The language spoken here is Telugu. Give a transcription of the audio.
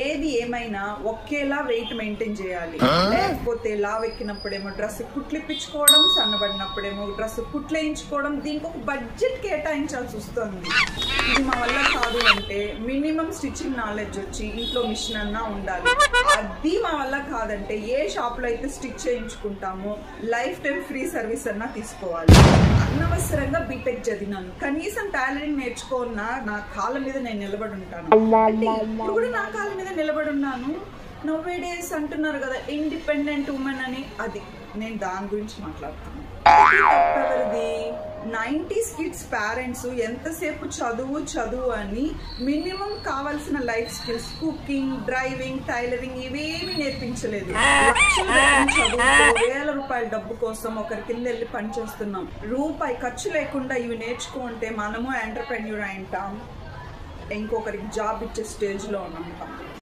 ఏది ఏమైనా ఒకేలా వెయిట్ మెయింటైన్ చేయాలి. లేకపోతే లావ్ ఎక్కినప్పుడేమో డ్రెస్ కుట్లిప్పించుకోవడం, సన్నబడినప్పుడేమో డ్రెస్ కుట్లేయించుకోవడం, దీనికి ఒక బడ్జెట్ కేటాయించాల్సి వస్తుంది. ఇది మా వల్ల కాదు అంటే మినిమం స్టిచ్చింగ్ నాలెడ్జ్ వచ్చి ఇంట్లో మిషన్ అన్నా ఉండాలి. అది మా వల్ల కాదంటే ఏ షాప్ లో అయితే స్టిచ్ చేయించుకుంటామో లైఫ్ టైం ఫ్రీ సర్వీస్ అన్నా తీసుకోవాలి. అనవసరంగా బీటెక్ చదివినాను, కనీసం టైలరింగ్ నేర్చుకున్నా నా కాళ్ళ మీద నేను నిలబడి ఉంటాను. ఇప్పుడు కూడా నా కాళ్ళ మీద నిలబడి ఉన్నాను. నోవే డేస్ అంటున్నారు కదా ఇండిపెండెంట్ ఉమెన్ అని, అది నేను దాని గురించి మాట్లాడుతున్నాను. 90s కిడ్స్ పేరెంట్స్ ఎంతసేపు చదువు అని మినిమం కావాల్సిన life skills, cooking, driving, tailoring ఇవేమి నేర్పించలేదు. లక్షలు చదువు, వేల రూపాయల డబ్బు కోసం ఒకరి కింద వెళ్ళి పనిచేస్తున్నాం. రూపాయి ఖర్చు లేకుండా ఇవి నేర్చుకుంటే మనము ఎంటర్‌ప్రెన్యూర్ అయింటాం, ఇంకొకరికి జాబ్ ఇచ్చే స్టేజ్ లో ఉన్నాం.